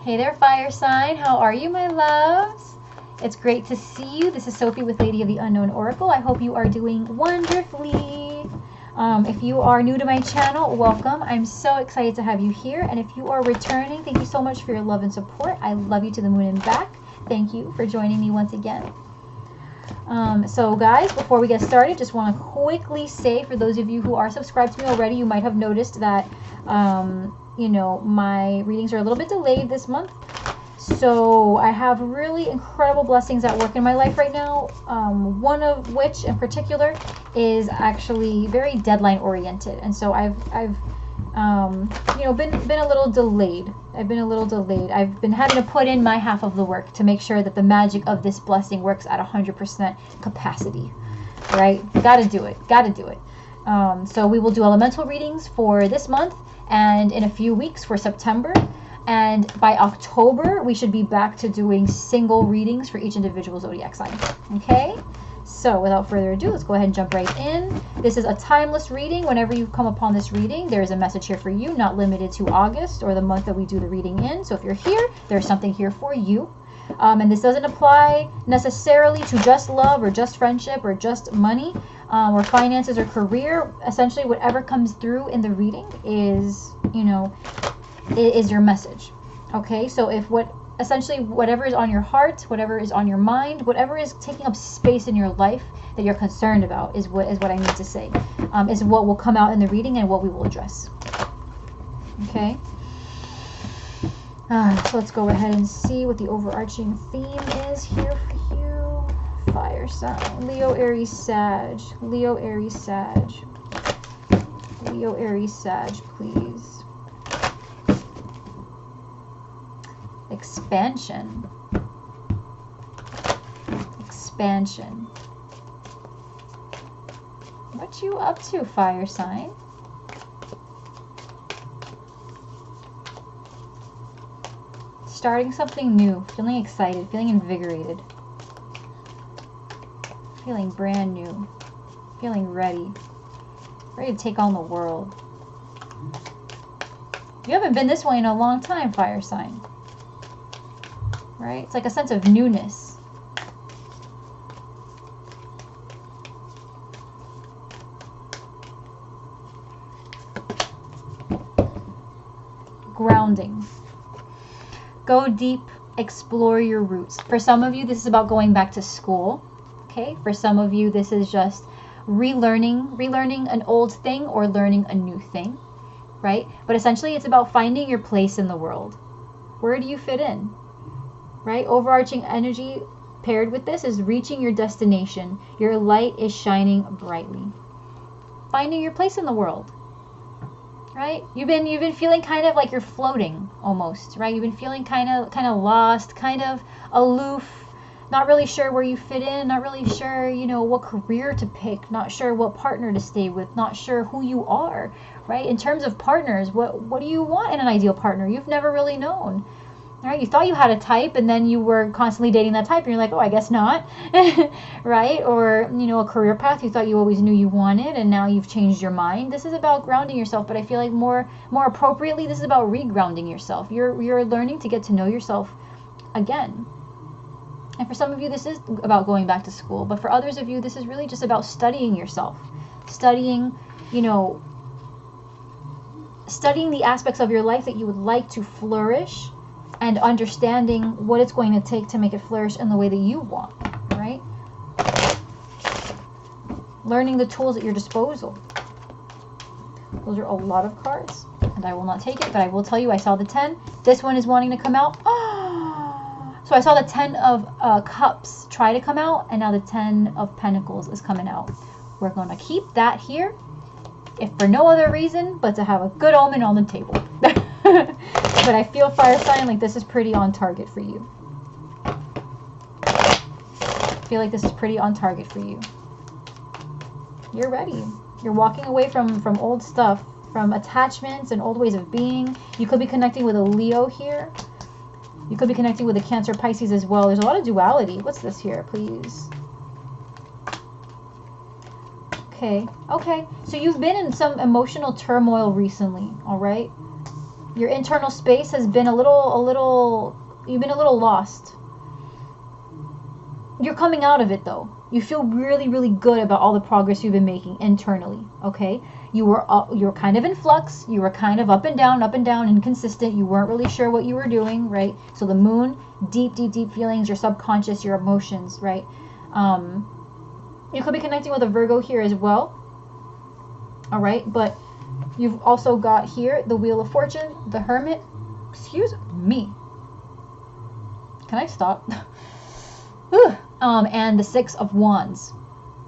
Hey there, fire sign. How are you, my loves? It's great to see you. This is Sophie with Lady of the Unknown Oracle. I hope you are doing wonderfully. If you are new to my channel, welcome. I'm so excited to have you here. And if you are returning, thank you so much for your love and support. I love you to the moon and back. Thank you for joining me once again. So guys, before we get started, just want to quickly say, for those of you who are subscribed to me already, you might have noticed that you know, my readings are a little bit delayed this month. So I have really incredible blessings at work in my life right now. One of which in particular is actually very deadline oriented. And so I've you know, been a little delayed. I've been having to put in my half of the work to make sure that the magic of this blessing works at 100% capacity, right? Gotta do it. So we will do elemental readings for this month and in a few weeks for September. And by October, we should be back to doing single readings for each individual zodiac sign. Okay? So without further ado, let's go ahead and jump right in. This is a timeless reading. Whenever you come upon this reading, there is a message here for you, not limited to August or the month that we do the reading in. So if you're here, there's something here for you. And this doesn't apply necessarily to just love or just friendship or just money or finances or career. Essentially, whatever comes through in the reading is, you know, is your message. Okay, so if essentially whatever is on your heart, whatever is on your mind, whatever is taking up space in your life that you're concerned about is what I need to say, is what will come out in the reading and what we will address. Okay. So let's go ahead and see what the overarching theme is here for you. Fire sign. Leo, Aries, Sag. Leo, Aries, Sag. Leo, Aries, Sag, please. Expansion. Expansion. What you up to, fire sign? Starting something new, feeling excited, feeling invigorated, feeling brand new, feeling ready to take on the world. You haven't been this way in a long time, fire sign. Right? It's like a sense of newness. Grounding. Go deep, explore your roots. For some of you, this is about going back to school. Okay? For some of you, this is just relearning an old thing or learning a new thing. Right? But essentially, it's about finding your place in the world. Where do you fit in? Right? Overarching energy paired with this is reaching your destination. Your light is shining brightly. Finding your place in the world. Right? You've been feeling kind of like you're floating almost, right? You've been feeling kind of lost, kind of aloof, not really sure where you fit in, not really sure, you know, what career to pick, not sure what partner to stay with, not sure who you are, right? In terms of partners, what do you want in an ideal partner? You've never really known. Right? You thought you had a type, and then you were constantly dating that type, and you're like, oh, I guess not. Right? Or, you know, a career path you thought you always knew you wanted, and now you've changed your mind. This is about grounding yourself, but I feel like more appropriately, this is about regrounding yourself. You're learning to get to know yourself again. And for some of you, this is about going back to school, but for others of you, this is really just about studying yourself. Studying, you know, studying the aspects of your life that you would like to flourish, and understanding what it's going to take to make it flourish in the way that you want, right? Learning the tools at your disposal. Those are a lot of cards, and I will not take it, but I will tell you, I saw the 10. This one is wanting to come out. So I saw the 10 of Cups try to come out, and now the 10 of Pentacles is coming out. We're going to keep that here, if for no other reason but to have a good omen on the table. But I feel, fire sign, like this is pretty on target for you. I feel like this is pretty on target for you. You're ready. You're walking away from old stuff, from attachments and old ways of being. You could be connecting with a Leo here. You could be connecting with a Cancer, Pisces as well. There's a lot of duality. What's this here, please? Okay. So you've been in some emotional turmoil recently, all right? Your internal space has been you've been a little lost. You're coming out of it though. You feel really, really good about all the progress you've been making internally, okay? You were kind of in flux. You were kind of up and down, inconsistent. You weren't really sure what you were doing, right? So the moon, deep, deep, deep feelings, your subconscious, your emotions, right? You could be connecting with a Virgo here as well, all right? But you've also got here the Wheel of Fortune, the Hermit. Excuse me. Can I stop? And the Six of Wands.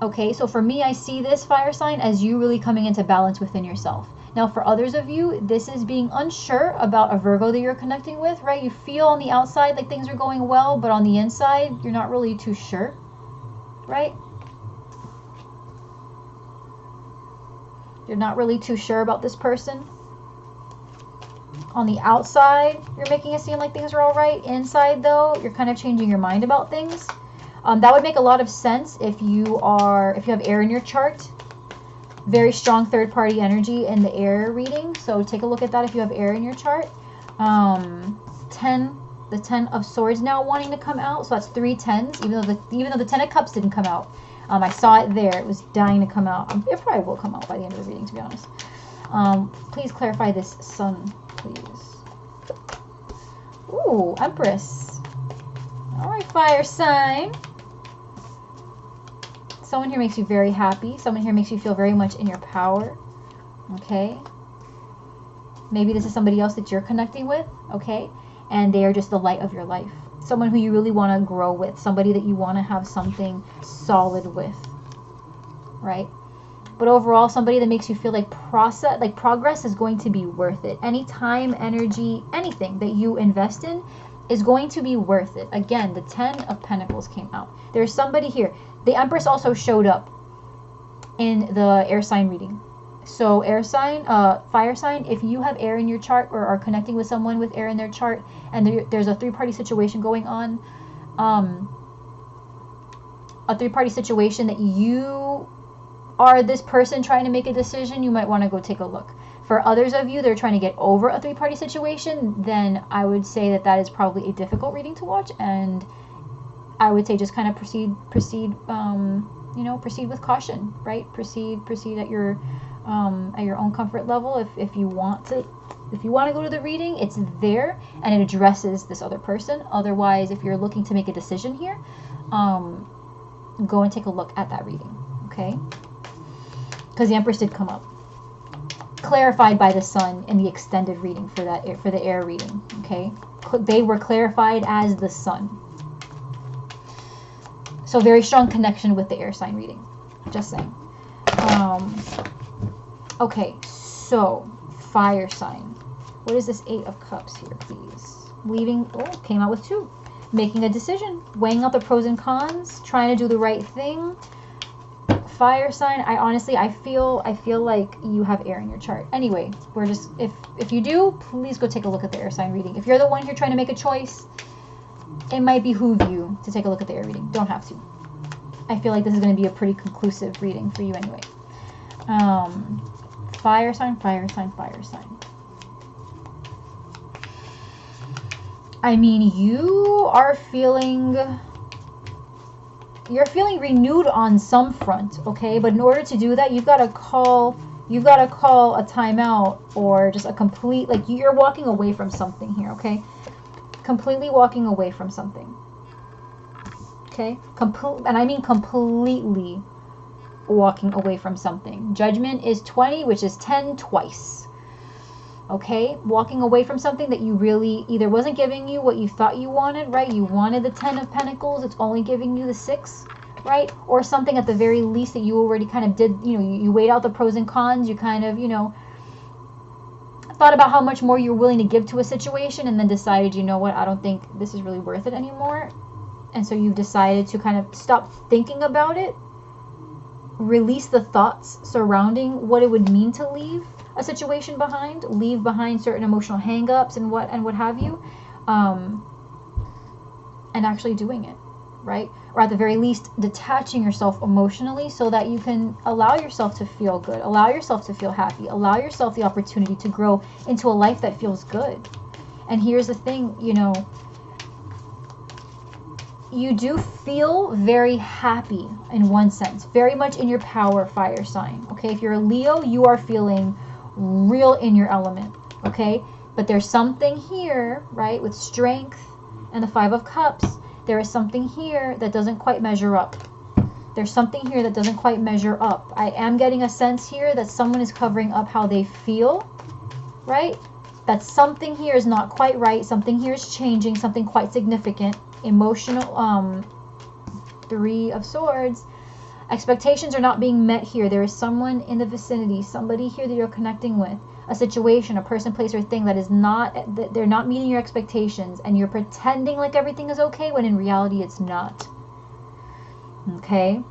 Okay, so for me, I see this fire sign as you really coming into balance within yourself. Now, for others of you, this is being unsure about a Virgo that you're connecting with, right? You feel on the outside like things are going well, but on the inside, you're not really too sure, right? You're not really too sure about this person. On the outside, you're making it seem like things are all right. Inside, though, you're kind of changing your mind about things. That would make a lot of sense if you have air in your chart. Very strong third-party energy in the air reading. So take a look at that if you have air in your chart. The 10 of Swords now wanting to come out. So that's 3 10s, even though the 10 of Cups didn't come out. I saw it there. It was dying to come out. It probably will come out by the end of the reading, to be honest. Please clarify this Sun, please. Ooh, Empress. All right, fire sign. Someone here makes you very happy. Someone here makes you feel very much in your power. Okay. Maybe this is somebody else that you're connecting with. Okay. And they are just the light of your life. Someone who you really want to grow with. Somebody that you want to have something solid with. Right? But overall, somebody that makes you feel like progress is going to be worth it. Any time, energy, anything that you invest in is going to be worth it. Again, the 10 of Pentacles came out. There's somebody here. The Empress also showed up in the air sign reading. So air sign, fire sign, if you have air in your chart or are connecting with someone with air in their chart and there's a three-party situation going on, a three-party situation that you are this person trying to make a decision, you might want to go take a look. For others of you that are trying to get over a three-party situation, then I would say that is probably a difficult reading to watch, and I would say just kind of proceed with caution, right? Proceed at your own comfort level. If you want to go to the reading, it's there and it addresses this other person. Otherwise, if you're looking to make a decision here, go and take a look at that reading, okay? Because the Empress did come up, clarified by the Sun in the extended reading for the air reading, okay? They were clarified as the Sun. So very strong connection with the air sign reading. Just saying. Okay, so fire sign. What is this 8 of Cups here, please? Came out with 2. Making a decision, weighing out the pros and cons, trying to do the right thing. Fire sign. I feel like you have air in your chart. Anyway, we're just if you do, please go take a look at the air sign reading. If you're the one here trying to make a choice, it might behoove you to take a look at the air reading. Don't have to. I feel like this is going to be a pretty conclusive reading for you anyway. Fire sign, fire sign, fire sign. I mean, you're feeling renewed on some front, okay? But in order to do that, you've got to call a timeout or just a complete, like you're walking away from something here, okay? Completely walking away from something. Okay? And I mean completely walking away from something. Judgment is 20, which is 10 twice. Okay? Walking away from something that you really either wasn't giving you what you thought you wanted, right? You wanted the 10 of Pentacles, it's only giving you the 6, right? Or something at the very least that you already kind of did, you weighed out the pros and cons, you kind of, thought about how much more you're willing to give to a situation and then decided, you know what, I don't think this is really worth it anymore. And so you've decided to kind of stop thinking about it, release the thoughts surrounding what it would mean to leave a situation behind, leave behind certain emotional hang-ups and what have you, and actually doing it. right? Or at the very least, detaching yourself emotionally so that you can allow yourself to feel good, allow yourself to feel happy, allow yourself the opportunity to grow into a life that feels good. And here's the thing, you know, you do feel very happy in one sense, very much in your power, fire sign. Okay, if you're a Leo, you are feeling real in your element. Okay, but there's something here, right, with strength and the 5 of Cups. There is something here that doesn't quite measure up. There's something here that doesn't quite measure up. I am getting a sense here that someone is covering up how they feel, right? That something here is not quite right. Something here is changing, something quite significant. Emotional, 3 of Swords. Expectations are not being met here. There is someone in the vicinity, somebody here that you're connecting with, a situation, a person, place, or thing that is not, they're not meeting your expectations, and you're pretending like everything is okay when in reality it's not. Okay?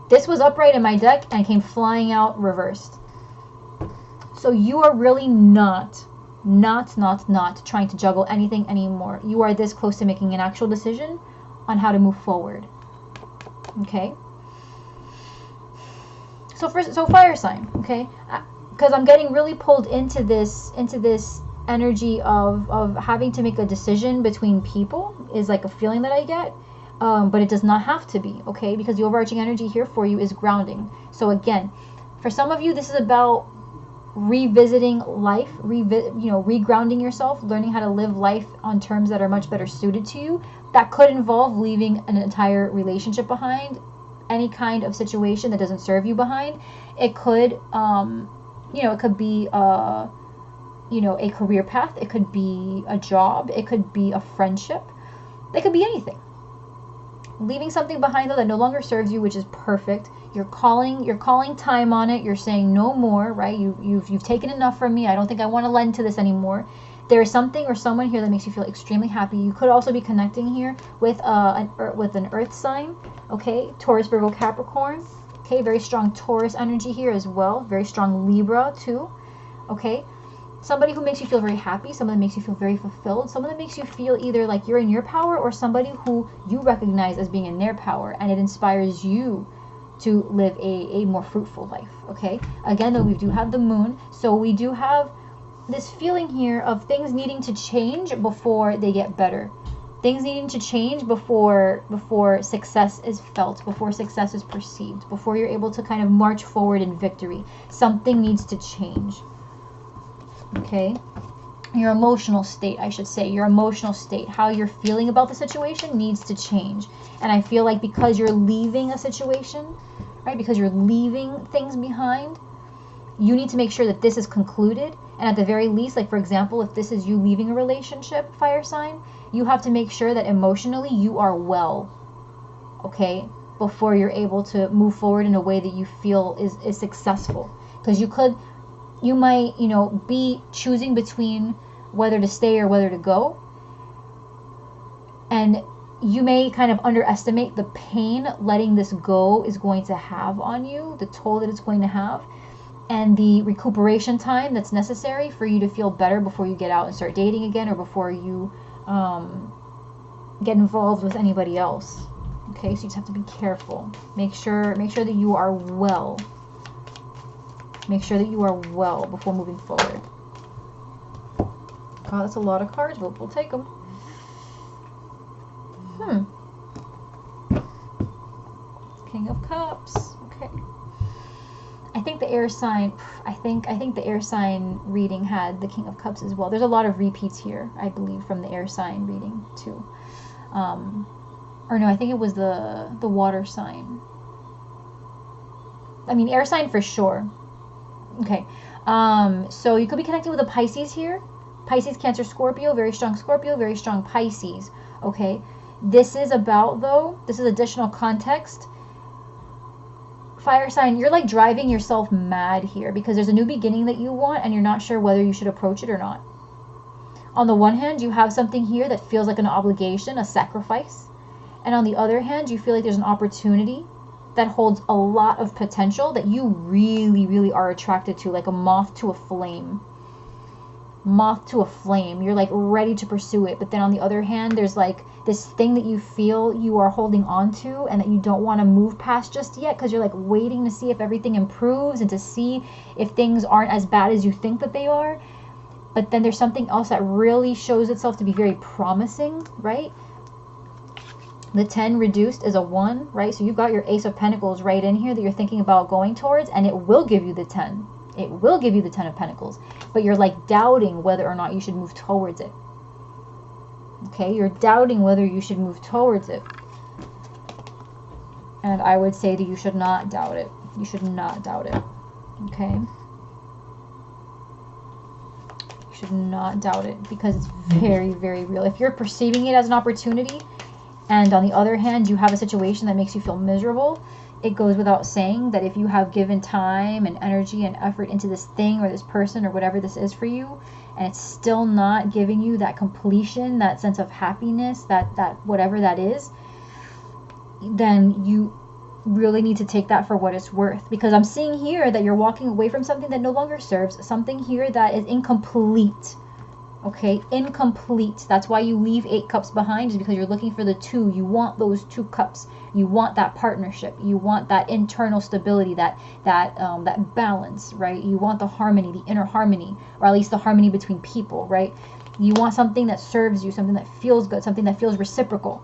This was upright in my deck and came flying out reversed. So you are really not trying to juggle anything anymore. You are this close to making an actual decision on how to move forward. Okay? So fire sign, okay? Because I'm getting really pulled into this energy of having to make a decision between people is like a feeling that I get. But it does not have to be, okay? Because the overarching energy here for you is grounding. So again, for some of you, this is about revisiting life, regrounding yourself, learning how to live life on terms that are much better suited to you. That could involve leaving an entire relationship behind, any kind of situation that doesn't serve you behind. It could, it could be a career path. It could be a job. It could be a friendship. It could be anything. Leaving something behind though that no longer serves you, which is perfect. You're calling time on it. You're saying no more, right? You've taken enough from me. I don't think I want to lend to this anymore. There is something or someone here that makes you feel extremely happy. You could also be connecting here with an earth sign, okay? Taurus, Virgo, Capricorn, okay? Very strong Taurus energy here as well. Very strong Libra too, okay? Somebody who makes you feel very happy, someone that makes you feel very fulfilled, someone that makes you feel either like you're in your power or somebody who you recognize as being in their power, and it inspires you to live a more fruitful life, okay? Again, though, we do have the moon, so we do have this feeling here of things needing to change before they get better. Things needing to change before success is felt, before success is perceived, before you're able to kind of march forward in victory. Something needs to change. Okay, your emotional state, I should say, your emotional state, how you're feeling about the situation needs to change. And I feel like because you're leaving a situation, right, because you're leaving things behind, you need to make sure that this is concluded. And at the very least, like for example, if this is you leaving a relationship, fire sign, you have to make sure that emotionally you are well, okay, before you're able to move forward in a way that you feel is successful. Because you might, be choosing between whether to stay or whether to go. And you may kind of underestimate the pain letting this go is going to have on you, the toll that it's going to have, and the recuperation time that's necessary for you to feel better before you get out and start dating again, or before you get involved with anybody else. Okay, so you just have to be careful. Make sure that you are well. Make sure that you are well before moving forward. Oh, that's a lot of cards, but we'll take them. King of Cups. Okay. I think the air sign. I think the air sign reading had the King of Cups as well. There's a lot of repeats here, I believe, from the air sign reading too. Or no, I think it was the water sign. I mean, air sign for sure. Okay, so you could be connecting with a Pisces here. Pisces, Cancer, Scorpio, very strong Pisces. Okay, this is about, though, this is additional context. Fire sign, you're like driving yourself mad here because there's a new beginning that you want and you're not sure whether you should approach it or not. On the one hand, you have something here that feels like an obligation, a sacrifice. And on the other hand, you feel like there's an opportunity that holds a lot of potential that you really, really are attracted to, like a moth to a flame. moth to a flame. You're like ready to pursue it. But then on the other hand, there's like this thing that you feel you are holding on to and that you don't want to move past just yet, because you're like waiting to see if everything improves and to see if things aren't as bad as you think that they are. But then there's something else that really shows itself to be very promising, right? The 10 reduced is a 1, right? So you've got your Ace of Pentacles right in here that you're thinking about going towards, and it will give you the 10. It will give you the 10 of Pentacles. But you're like doubting whether or not you should move towards it. Okay, you're doubting whether you should move towards it. And I would say that you should not doubt it. You should not doubt it. Okay? You should not doubt it, because it's very, very real. If you're perceiving it as an opportunity, and on the other hand, you have a situation that makes you feel miserable, it goes without saying that if you have given time and energy and effort into this thing or this person or whatever this is for you, and it's still not giving you that completion, that sense of happiness, that whatever that is, then you really need to take that for what it's worth. Because I'm seeing here that you're walking away from something that no longer serves, something here that is incomplete. Okay, incomplete. That's why you leave 8 cups behind, is because you're looking for the 2. You want those 2 cups. You want that partnership. You want that internal stability, that balance, right? You want the harmony, the inner harmony, or at least the harmony between people, right? You want something that serves you, something that feels good, something that feels reciprocal,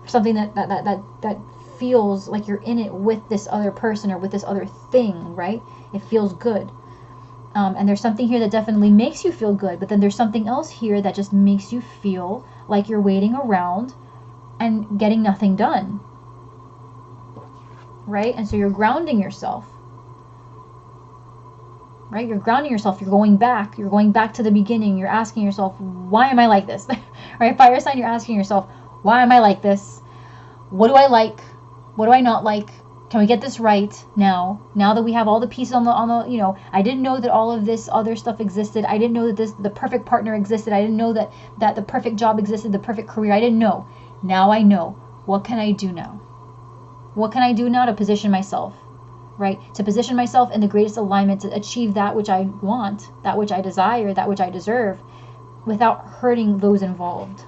something that feels like you're in it with this other person or with this other thing, right? It feels good. And there's something here that definitely makes you feel good, but then there's something else here that just makes you feel like you're waiting around and getting nothing done, right? And so you're grounding yourself, right? You're grounding yourself. You're going back to the beginning. You're asking yourself, why am I like this? Right? Fire sign, you're asking yourself, why am I like this? What do I like? What do I not like? Can we get this right now? Now that we have all the pieces on the, you know, I didn't know that all of this other stuff existed. I didn't know that the perfect partner existed. I didn't know that the perfect job existed, the perfect career. I didn't know. Now I know. What can I do now? What can I do now to position myself, right? To position myself in the greatest alignment, to achieve that which I want, that which I desire, that which I deserve, without hurting those involved,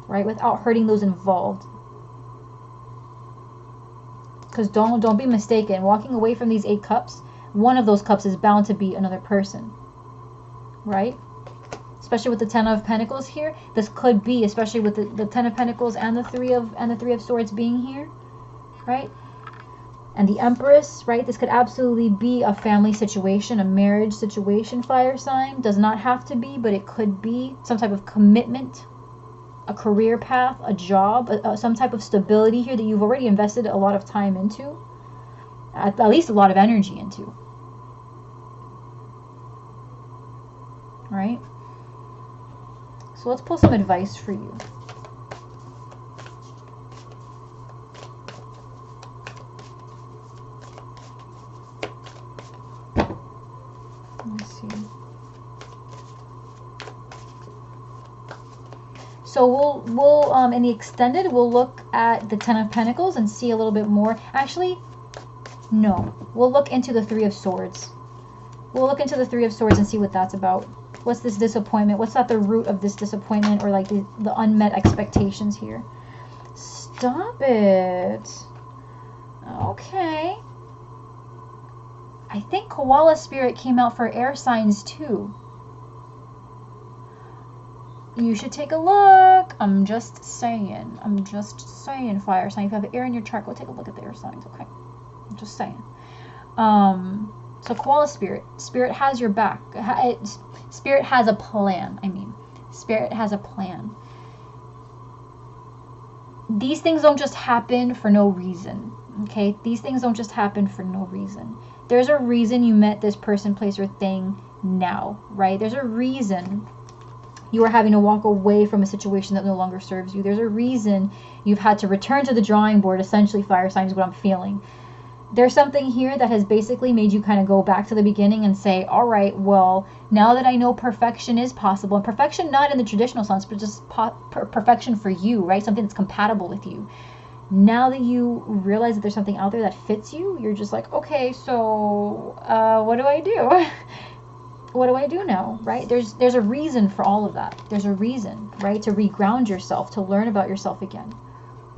right? Without hurting those involved. Because don't be mistaken. Walking away from these 8 cups, one of those cups is bound to be another person, right? Especially with the 10 of Pentacles here, this could be, especially with the 10 of Pentacles and the 3 of Swords being here, right? And the Empress, right? This could absolutely be a family situation, a marriage situation. Fire sign does not have to be, but it could be some type of commitment, a career path, a job, some type of stability here that you've already invested a lot of time into, at least a lot of energy into, right? So let's pull some advice for you. Let's see. So we'll in the extended, we'll look at the 10 of Pentacles and see a little bit more. Actually, no. We'll look into the 3 of Swords. We'll look into the 3 of Swords and see what that's about. What's this disappointment? What's at the root of this disappointment, or like the unmet expectations here? Stop it. Okay. I think Koala Spirit came out for air signs too. You should take a look. I'm just saying. I'm just saying, fire sign. If you have air in your chart, go take a look at the air signs, okay? I'm just saying. So Koala Spirit. Spirit has your back. Spirit has a plan, I mean. Spirit has a plan. These things don't just happen for no reason, okay? These things don't just happen for no reason. There's a reason you met this person, place, or thing now, right? There's a reason you are having to walk away from a situation that no longer serves you. There's a reason you've had to return to the drawing board, essentially, fire sign is what I'm feeling. There's something here that has basically made you kind of go back to the beginning and say, all right, well, now that I know perfection is possible, and perfection not in the traditional sense, but just perfection for you, right? Something that's compatible with you. Now that you realize that there's something out there that fits you, you're just like, okay, so what do I do? what do I do now, right? There's a reason for all of that. There's a reason, right? To reground yourself, to learn about yourself again,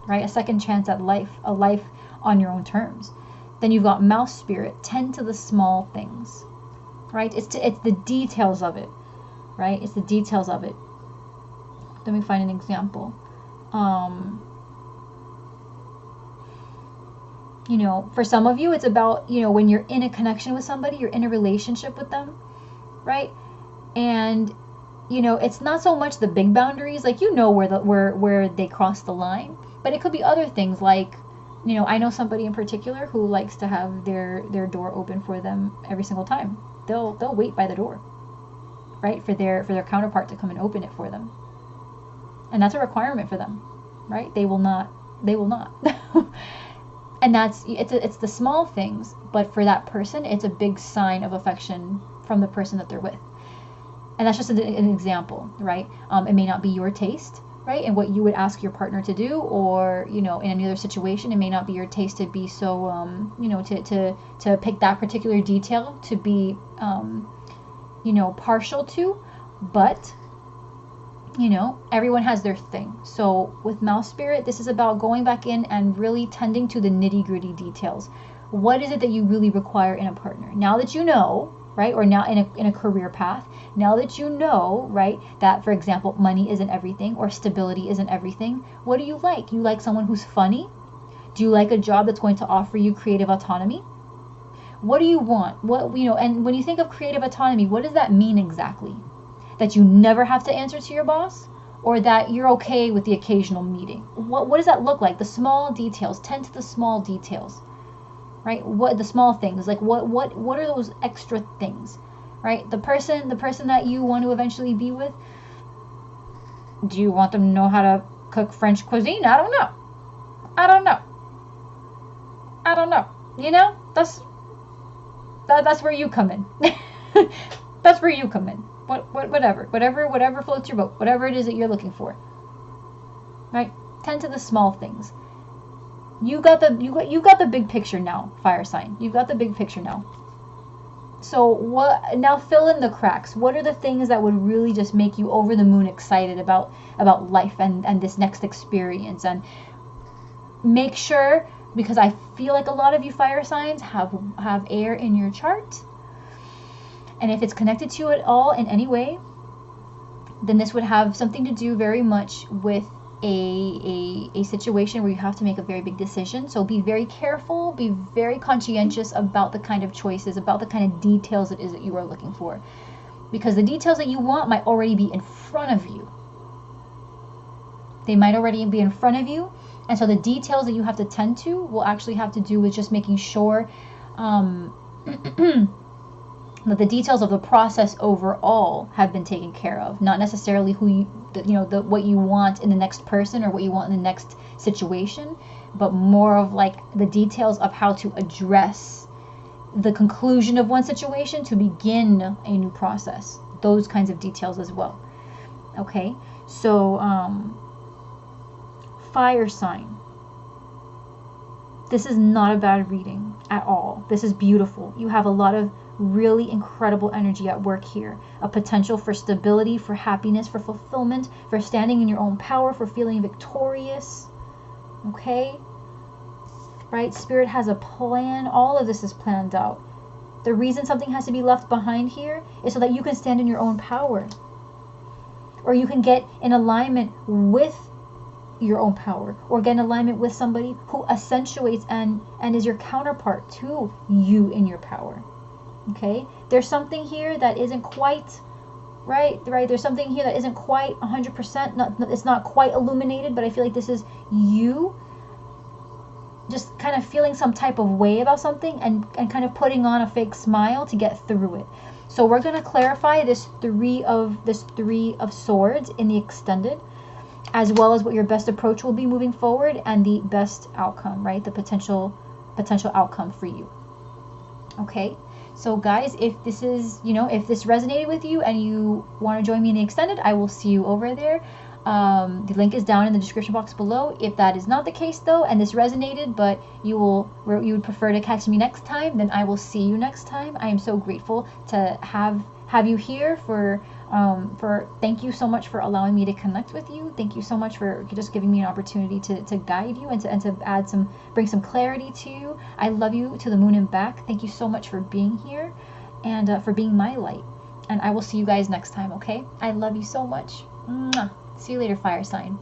right? A second chance at life, a life on your own terms. Then you've got mouse spirit. Tend to the small things, right? It's the details of it, right? It's the details of it. Let me find an example. You know, for some of you, it's about, you know, when you're in a connection with somebody, you're in a relationship with them, right? And, you know, it's not so much the big boundaries, like, you know, where they cross the line, but it could be other things like, you know, I know somebody in particular who likes to have their door open for them every single time. They'll wait by the door, right, for their counterpart to come and open it for them. And that's a requirement for them, right? They will not. And it's the small things, but for that person, it's a big sign of affection from the person that they're with. And that's just an example, right? It may not be your taste, right? And what you would ask your partner to do, or, you know, in any other situation, it may not be your taste to be so, you know, to pick that particular detail to be, you know, partial to, but, you know, everyone has their thing. So with mouse spirit, this is about going back in and really tending to the nitty-gritty details. What is it that you really require in a partner? Now that you know, right, or now in a career path, now that you know, right, that, for example, money isn't everything or stability isn't everything, what do you like? You like someone who's funny? Do you like a job that's going to offer you creative autonomy? What do you want? What, you know, and when you think of creative autonomy, what does that mean exactly? That you never have to answer to your boss, or that you're okay with the occasional meeting? What does that look like? The small details. Tend to the small details, right? What the small things, like what are those extra things, right? The person that you want to eventually be with, do you want them to know how to cook French cuisine? I don't know. You know, that's where you come in. That's where you come in. Whatever floats your boat, whatever it is that you're looking for, right? Tend to the small things. You got the big picture now, fire sign. You've got the big picture now. So what? Now fill in the cracks. What are the things that would really just make you over the moon excited about life and this next experience? And make sure, because I feel like a lot of you fire signs have air in your chart. And if it's connected to it all in any way, then this would have something to do very much with a situation where you have to make a very big decision. So be very careful, be very conscientious about the kind of choices, about the kind of details it is that you are looking for. Because the details that you want might already be in front of you. They might already be in front of you. And so the details that you have to tend to will actually have to do with just making sure that the details of the process overall have been taken care of, not necessarily what you want in the next person or what you want in the next situation, but more of like the details of how to address the conclusion of one situation to begin a new process. Those kinds of details as well. Okay, so fire sign. This is not a bad reading at all. This is beautiful. You have a lot of really incredible energy at work here. A potential for stability, for happiness, for fulfillment, for standing in your own power, for feeling victorious. Okay? Right? Spirit has a plan. All of this is planned out. The reason something has to be left behind here is so that you can stand in your own power. Or you can get in alignment with your own power, or get in alignment with somebody who accentuates and is your counterpart to you in your power. Okay, there's something here that isn't quite right. There's something here that isn't quite 100%. It's not quite illuminated, but I feel like this is you just kind of feeling some type of way about something and kind of putting on a fake smile to get through it. So we're going to clarify this three of swords in the extended, as well as what your best approach will be moving forward and the best outcome, right? The potential outcome for you. Okay, so guys, if this is, if this resonated with you and you want to join me in the extended, I will see you over there. The link is down in the description box below. If that is not the case though, and this resonated, but you would prefer to catch me next time, then I will see you next time. I am so grateful to have you here for thank you so much for allowing me to connect with you. Thank you so much for just giving me an opportunity to guide you and to bring some clarity to you. I love you to the moon and back. Thank you so much for being here and for being my light. And I will see you guys next time, okay? I love you so much. Mwah. See you later, fire sign.